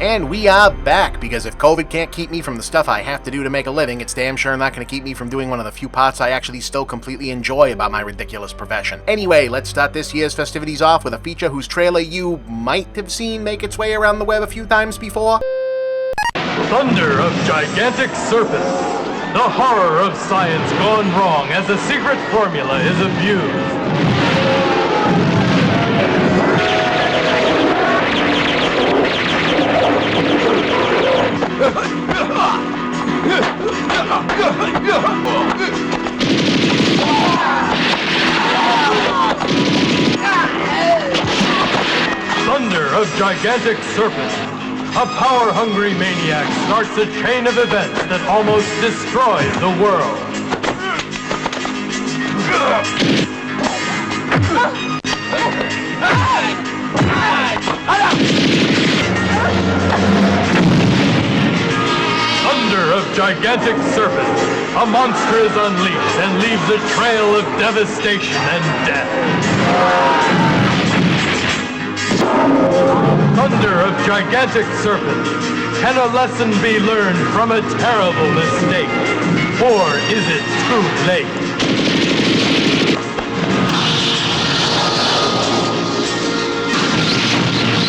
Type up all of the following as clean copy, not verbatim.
And we are back, because if COVID can't keep me from the stuff I have to do to make a living, it's damn sure not going to keep me from doing one of the few parts I actually still completely enjoy about my ridiculous profession. Anyway, let's start this year's festivities off with a feature whose trailer you might have seen make its way around the web a few times before. Thunder of gigantic serpent. The horror of science gone wrong as a secret formula is abused. Thunder of gigantic serpent. A power-hungry maniac starts a chain of events that almost destroys the world. Thunder of gigantic serpent. A monster is unleashed and leaves a trail of devastation and death. Thunder of gigantic serpent. Can a lesson be learned from a terrible mistake? Or is it too late?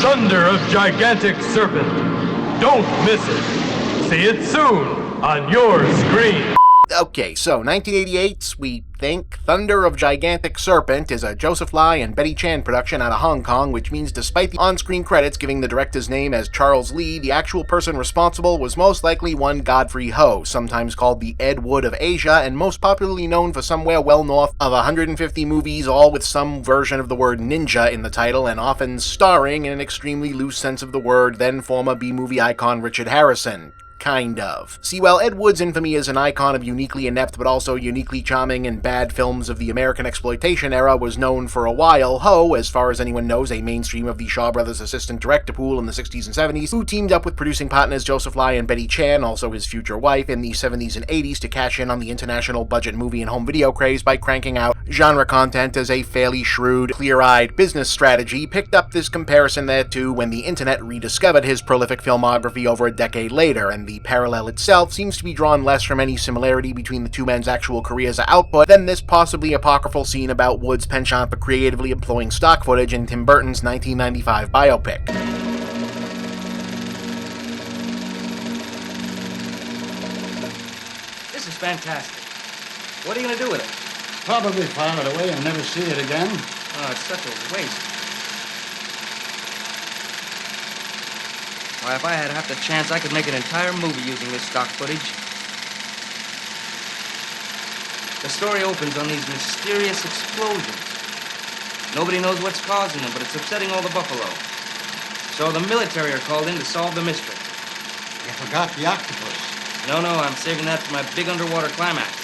Thunder of gigantic serpent. Don't miss it. See it soon on your screen. Okay, so 1988's, we think, Thunder of Gigantic Serpent is a Joseph Lai and Betty Chan production out of Hong Kong, which means despite the on-screen credits giving the director's name as Charles Lee, the actual person responsible was most likely one Godrey Ho, sometimes called the Ed Wood of Asia, and most popularly known for somewhere well north of 150 movies, all with some version of the word ninja in the title, and often starring, in an extremely loose sense of the word, then former B-movie icon Richard Harrison. Kind of. See, while Ed Wood's infamy as an icon of uniquely inept but also uniquely charming and bad films of the American exploitation era was known for a while, Ho, as far as anyone knows, a mainstream of the Shaw Brothers assistant director pool in the 60s and 70s, who teamed up with producing partners Joseph Lai and Betty Chan, also his future wife, in the 70s and 80s to cash in on the international budget movie and home video craze by cranking out genre content as a fairly shrewd, clear-eyed business strategy, picked up this comparison there too when the internet rediscovered his prolific filmography over a decade later, and the parallel itself seems to be drawn less from any similarity between the two men's actual careers or output than this possibly apocryphal scene about Wood's penchant for creatively employing stock footage in Tim Burton's 1995 biopic. This is fantastic. What are you going to do with it? Probably file it away and never see it again. Oh, it's such a waste. Why, if I had half the chance, I could make an entire movie using this stock footage. The story opens on these mysterious explosions. Nobody knows what's causing them, but it's upsetting all the buffalo. So the military are called in to solve the mystery. You forgot the octopus. No, I'm saving that for my big underwater climax.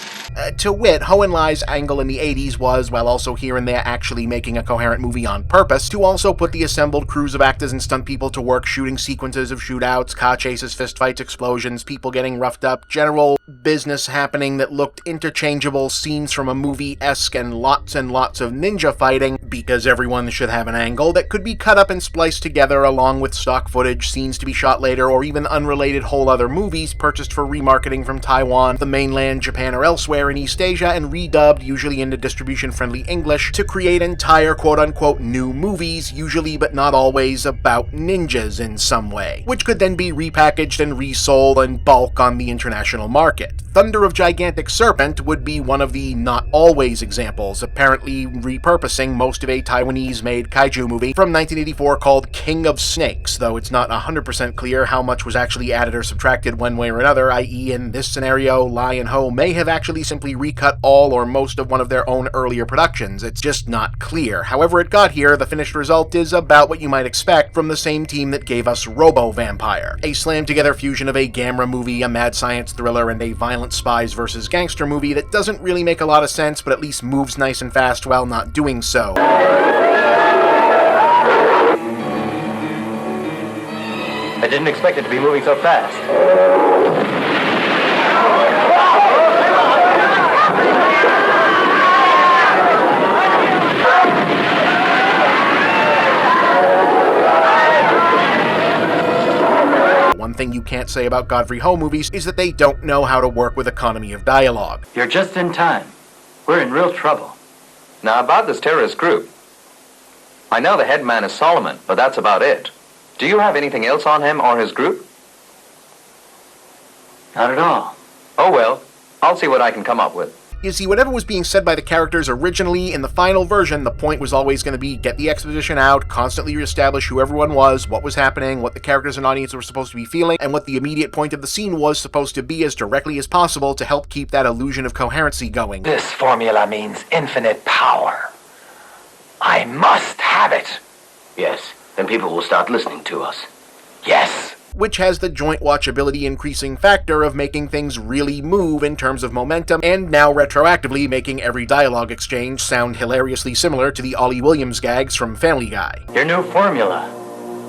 To wit, Ho and Lai's angle in the 80s was, while also here and there actually making a coherent movie on purpose, to also put the assembled crews of actors and stunt people to work shooting sequences of shootouts, car chases, fistfights, explosions, people getting roughed up, general business happening that looked interchangeable, scenes from a movie-esque, and lots of ninja fighting, because everyone should have an angle, that could be cut up and spliced together along with stock footage, scenes to be shot later, or even unrelated whole other movies purchased for remarketing from Taiwan, the mainland, Japan, or elsewhere in East Asia, and redubbed, usually into distribution-friendly English, to create entire quote-unquote new movies, usually but not always about ninjas in some way, which could then be repackaged and resold in bulk on the international market. Thunder of Gigantic Serpent would be one of the not always examples, apparently repurposing most of a Taiwanese-made kaiju movie from 1984 called King of Snakes, though it's not 100% clear how much was actually added or subtracted one way or another, i.e. in this scenario, Lai and Ho may have actually simply recut all or most of one of their own earlier productions. It's just not clear. However it got here, the finished result is about what you might expect from the same team that gave us Robo-Vampire, a slammed-together fusion of a Gamera movie, a mad science thriller, and a violent spies versus gangster movie that doesn't really make a lot of sense, but at least moves nice and fast while not doing so. I didn't expect it to be moving so fast. can't say about Godrey Ho movies is that they don't know how to work with economy of dialogue. You're just in time. We're in real trouble. Now, about this terrorist group. I know the head man is Solomon, but that's about it. Do you have anything else on him or his group? Not at all. Oh well, I'll see what I can come up with. You see, whatever was being said by the characters originally, in the final version, the point was always going to be get the exposition out, constantly reestablish who everyone was, what was happening, what the characters and audience were supposed to be feeling, and what the immediate point of the scene was supposed to be as directly as possible to help keep that illusion of coherency going. This formula means infinite power. I must have it. Yes, then people will start listening to us. Yes. Which has the joint watchability increasing factor of making things really move in terms of momentum, and now retroactively making every dialogue exchange sound hilariously similar to the Ollie Williams gags from Family Guy. Your new formula.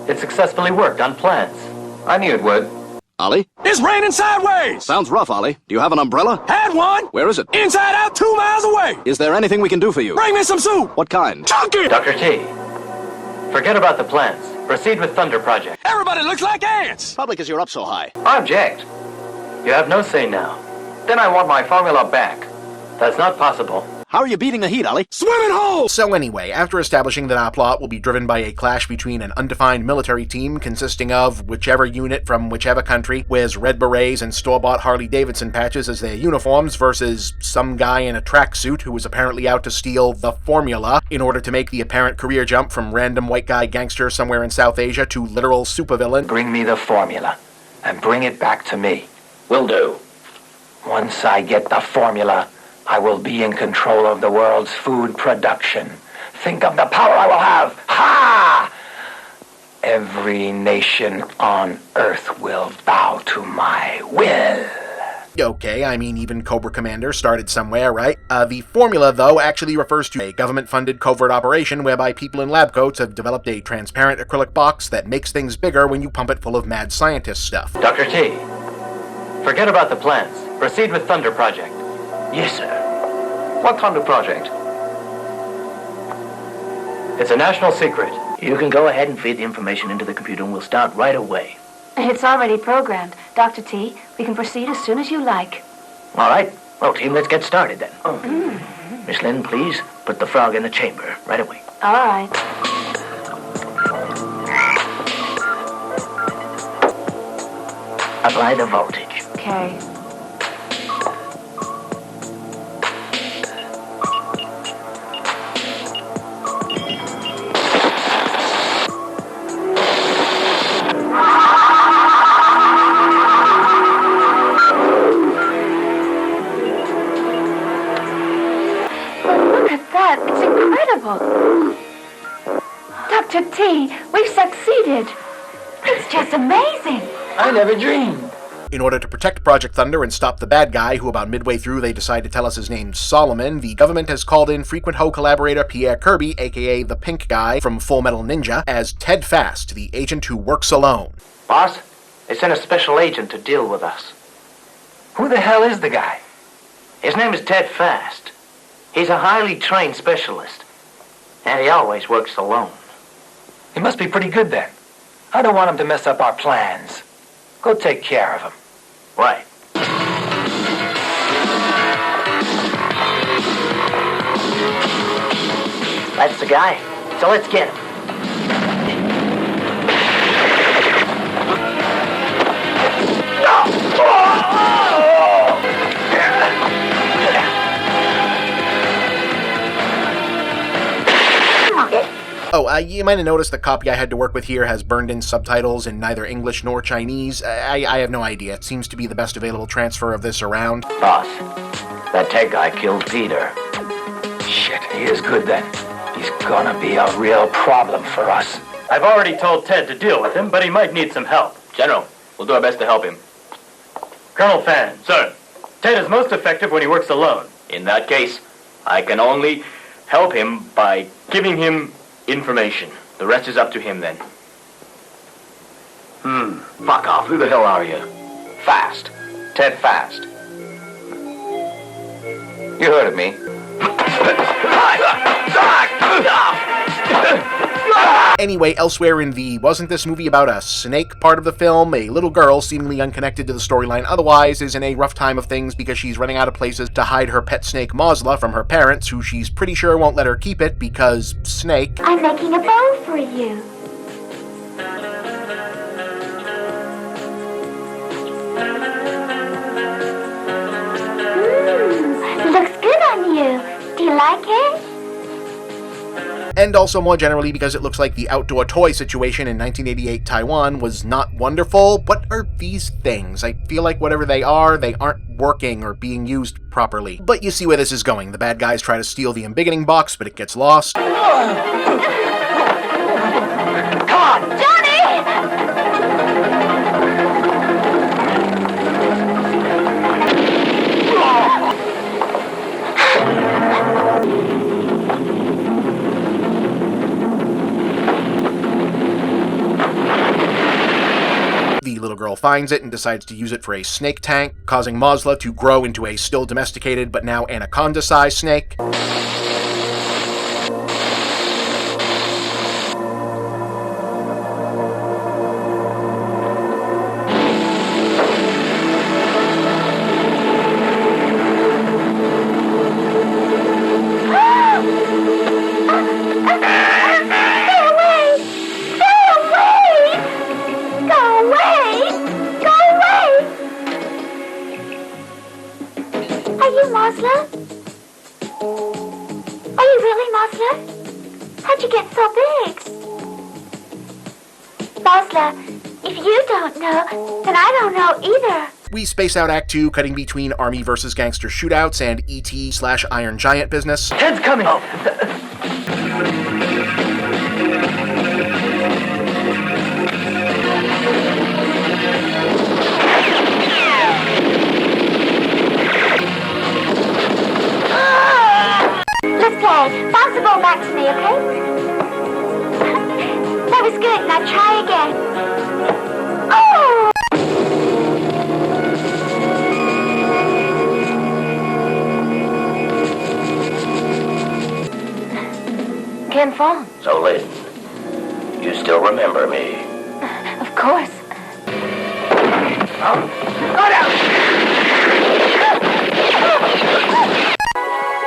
It successfully worked on plants. I knew it would. Ollie? It's raining sideways! Sounds rough, Ollie. Do you have an umbrella? Had one! Where is it? Inside out, 2 miles away! Is there anything we can do for you? Bring me some soup! What kind? Chunky! Dr. T, forget about the plants. Proceed with Thunder Project. Everybody looks like ants! Probably because you're up so high. I object. You have no say now. Then I want my formula back. That's not possible. How are you beating the heat, Ollie? Swimming hole! So anyway, after establishing that our plot will be driven by a clash between an undefined military team consisting of whichever unit from whichever country wears red berets and store-bought Harley-Davidson patches as their uniforms versus some guy in a tracksuit who was apparently out to steal the formula in order to make the apparent career jump from random white guy gangster somewhere in South Asia to literal supervillain. Bring me the formula, and bring it back to me. Will do. Once I get the formula, I will be in control of the world's food production. Think of the power I will have. Ha! Every nation on Earth will bow to my will. Okay, I mean, even Cobra Commander started somewhere, right? The formula, though, actually refers to a government-funded covert operation whereby people in lab coats have developed a transparent acrylic box that makes things bigger when you pump it full of mad scientist stuff. Dr. T, forget about the plants. Proceed with Thunder Project. Yes, sir. What Thunder Project? It's a national secret. You can go ahead and feed the information into the computer and we'll start right away. It's already programmed. Dr. T, we can proceed as soon as you like. All right. Well, team, let's get started then. Miss Lynn, please put the frog in the chamber right away. All right. Apply the voltage. Okay. It's incredible. Dr. T, we've succeeded. It's just amazing. I never dreamed. In order to protect Project Thunder and stop the bad guy, who about midway through they decide to tell us his name's Solomon, the government has called in frequent Ho collaborator Pierre Kirby, aka the Pink Guy from Full Metal Ninja, as Ted Fast, the agent who works alone. Boss, they sent a special agent to deal with us. Who the hell is the guy? His name is Ted Fast. He's a highly trained specialist. And he always works alone. He must be pretty good then. I don't want him to mess up our plans. Go take care of him. Right. That's the guy. So let's get him. Oh, you might have noticed the copy I had to work with here has burned-in subtitles in neither English nor Chinese. I have no idea. It seems to be the best available transfer of this around. Boss, that Ted guy killed Peter. Shit, he is good then. He's gonna be a real problem for us. I've already told Ted to deal with him, but he might need some help. General, we'll do our best to help him. Colonel Fan. Sir. Ted is most effective when he works alone. In that case, I can only help him by giving him information. The rest is up to him then. Fuck off. Who the hell are you? Fast. Ted Fast. You heard of me. Anyway, elsewhere in the wasn't this movie about a snake part of the film, a little girl, seemingly unconnected to the storyline otherwise, is in a rough time of things because she's running out of places to hide her pet snake Mosla from her parents, who she's pretty sure won't let her keep it because snake. I'm making a bow for you. Looks good on you. Do you like it? And also more generally because it looks like the outdoor toy situation in 1988 Taiwan was not wonderful. What are these things? I feel like whatever they aren't working or being used properly. But you see where this is going. The bad guys try to steal the embiggening box, but it gets lost. Come on! Johnny! The little girl finds it and decides to use it for a snake tank, causing Mosla to grow into a still domesticated but now anaconda-sized snake. How'd you get so big? Mosla, if you don't know, then I don't know either. We space out Act 2, cutting between army versus gangster shootouts and E.T./Iron Giant business. Ted's coming! Let's play. Bounce the ball back to me, okay? That was good. Now try again. Oh! Ken Fong. So, Lynn, you still remember me? Of course. Oh, no!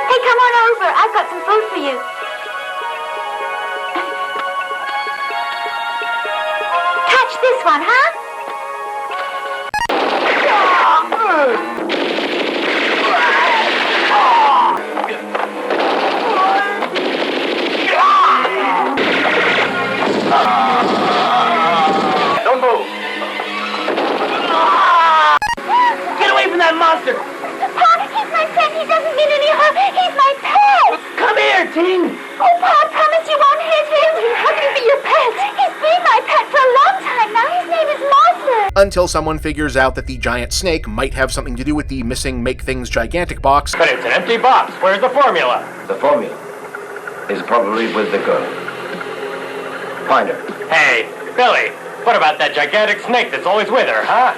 Hey, come on over. I've got some food for you. Catch this one, huh? Don't move! Get away from that monster! Pa, he's my friend. He doesn't mean any harm. He's my pet. Come here, Ting! Oh, Pa, promise you won't hit him. How can he be your pet? He's been my pet for a long time now. His name is Monster. Until someone figures out that the giant snake might have something to do with the missing Make Things Gigantic box. But it's an empty box. Where's the formula? The formula is probably with the girl. Find her. Hey, Billy, what about that gigantic snake that's always with her, huh?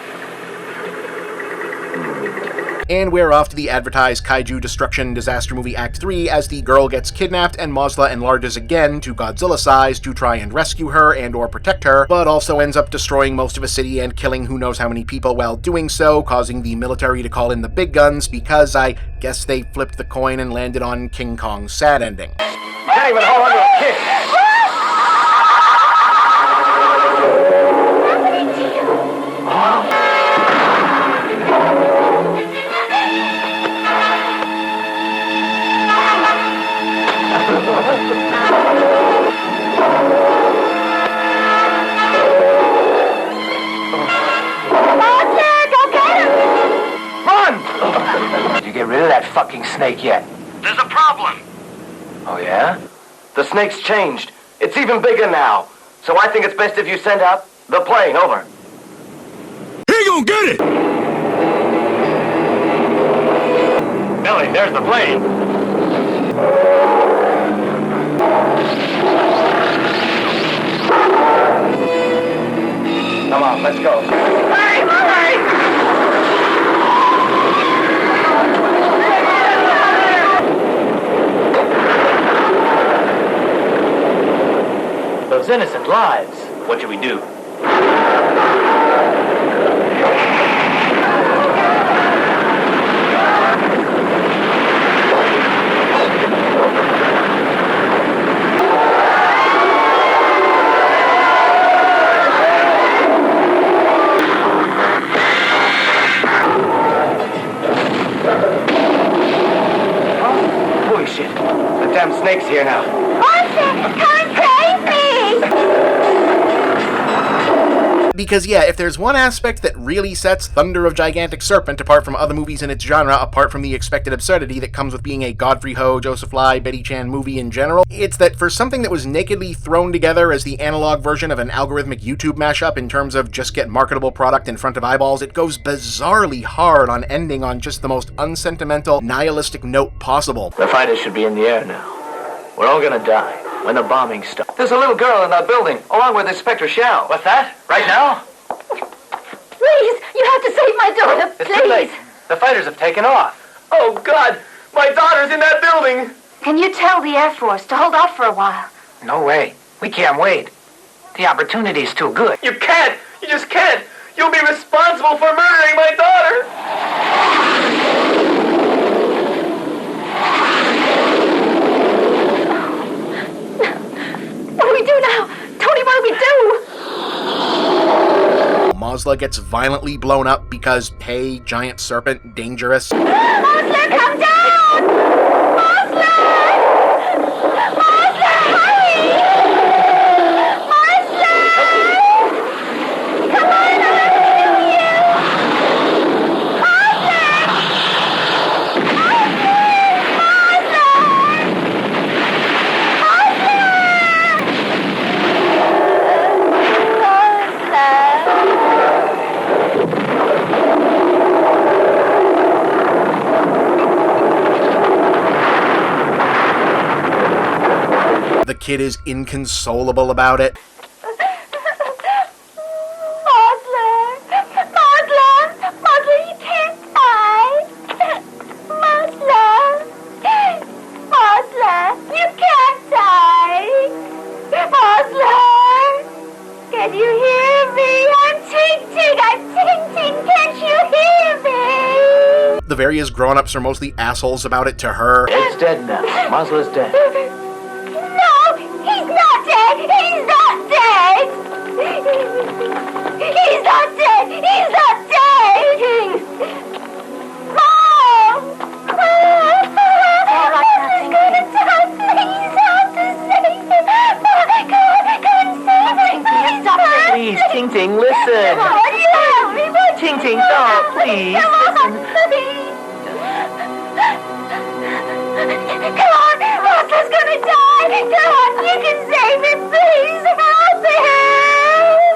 And we're off to the advertised kaiju destruction disaster movie Act 3 as the girl gets kidnapped and Mosla enlarges again to Godzilla size to try and rescue her and or protect her, but also ends up destroying most of a city and killing who knows how many people while doing so, causing the military to call in the big guns because I guess they flipped the coin and landed on King Kong's sad ending. Can't even hold on to a kick! Did you get rid of that fucking snake yet? There's a problem. Oh, yeah? The snake's changed. It's even bigger now. So I think it's best if you send out the plane. Over. He gonna get it! Billy, there's the plane. Come on, let's go. Hurry, hurry! innocent lives. What should we do? Holy shit. The damn snake's here now. Monster, come save me! Because yeah, if there's one aspect that really sets Thunder of Gigantic Serpent apart from other movies in its genre, apart from the expected absurdity that comes with being a Godrey Ho, Joseph Lai, Betty Chan movie in general, it's that for something that was nakedly thrown together as the analog version of an algorithmic YouTube mashup in terms of just get marketable product in front of eyeballs, it goes bizarrely hard on ending on just the most unsentimental, nihilistic note possible. The fighters should be in the air now. We're all gonna die when the bombing stops. There's a little girl in that building, along with Inspector Xiao. What's that? Right now? Please, you have to save my daughter, It's please. too late. The fighters have taken off. Oh, God! My daughter's in that building! Can you tell the Air Force to hold off for a while? No way. We can't wait. The opportunity's too good. You can't! You just can't! You'll be responsible for murdering my daughter! What do we do now? Tony, what do we do? Mazla gets violently blown up because, hey, giant serpent, dangerous. Monster, come down! Monster! Monster, hurry! Monster! Come on, I'll rescue you! Monster! The kid is inconsolable about it. Mazla, you can't die. Mazla, you can't die. Mazla, can you hear me? I'm Ting-Ting, can't you hear me? The various grown-ups are mostly assholes about it to her. It's dead now. Mazla's dead. No, he's not dead. He's not dead. He's not dead. He's not dead. Mom! Master's gonna die. Please help to save me. Come and save me. Please, Ting-Ting, listen. Come on, you help me. Ting-Ting, don't, please. Come on, please. Come on, Master's gonna die. Come on, you can save me. Please help me.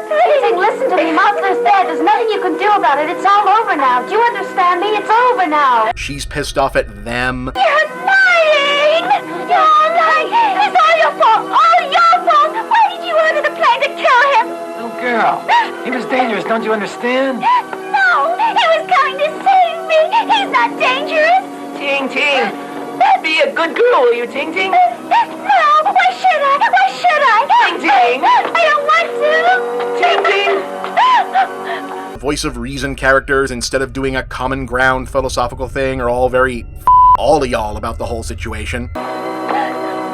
Ting-Ting, listen to me. Master's dead. There's nothing you can do about it. It's all over now. Do you understand me? It's over now. She's pissed off at them. You're lying. You're lying. It's all your fault. All your fault. Why did you order the plane to kill him? Little girl, he was dangerous, don't you understand? No, he was coming to save me. He's not dangerous. Ting-Ting, be a good girl, will you, Ting-Ting? No, why should I? Why should I? Ting-Ting. I don't want to. Ting-Ting. Voice of reason characters, instead of doing a common ground philosophical thing, are all very all of y'all about the whole situation.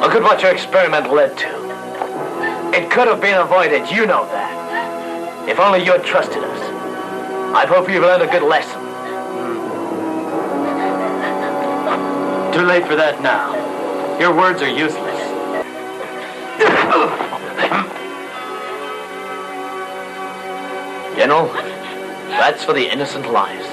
Look at what your experiment led to. It could have been avoided, you know that. If only you had trusted us. I hope you've learned a good lesson. Too late for that now. Your words are useless. You know, that's for the innocent lives.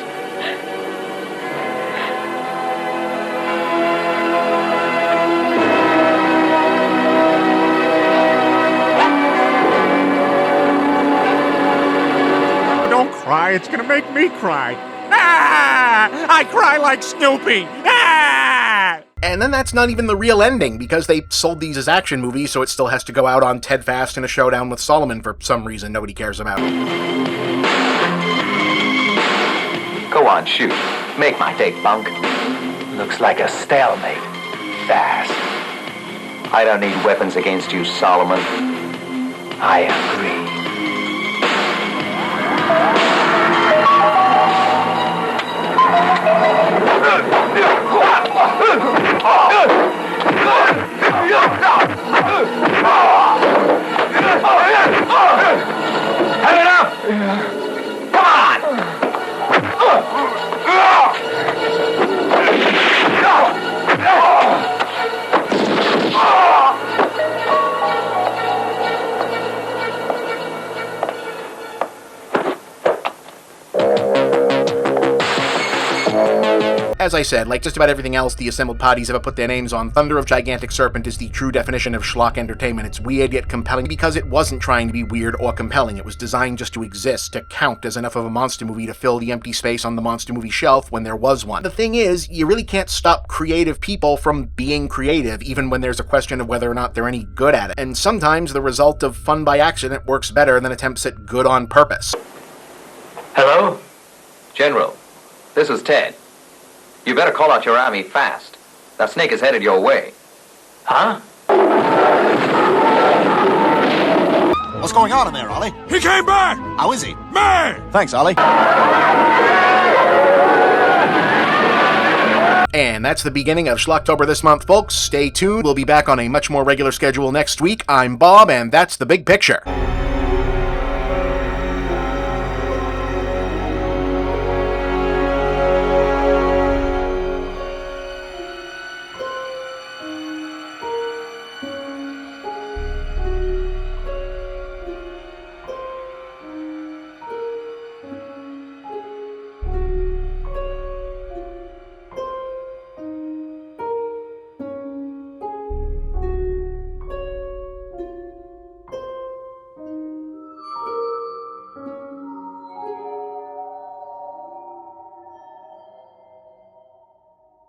Don't cry, it's gonna make me cry. Ah! I cry like Snoopy. Ah! And then that's not even the real ending, because they sold these as action movies, so it still has to go out on Ted Fast in a showdown with Solomon for some reason nobody cares about. Go on, shoot. Make my day, punk. Looks like a stalemate. Fast. I don't need weapons against you, Solomon. I agree. Have enough! Come on! As I said, like just about everything else the assembled parties ever put their names on, Thunder of Gigantic Serpent is the true definition of schlock entertainment. It's weird yet compelling because it wasn't trying to be weird or compelling. It was designed just to exist, to count as enough of a monster movie to fill the empty space on the monster movie shelf when there was one. The thing is, you really can't stop creative people from being creative, even when there's a question of whether or not they're any good at it. And sometimes the result of fun by accident works better than attempts at good on purpose. Hello? General, this is Ted. You better call out your army fast. That snake is headed your way. Huh? What's going on in there, Ollie? He came back! How is he? Man! Thanks, Ollie. And that's the beginning of Schlocktober this month, folks. Stay tuned. We'll be back on a much more regular schedule next week. I'm Bob, and that's the big picture.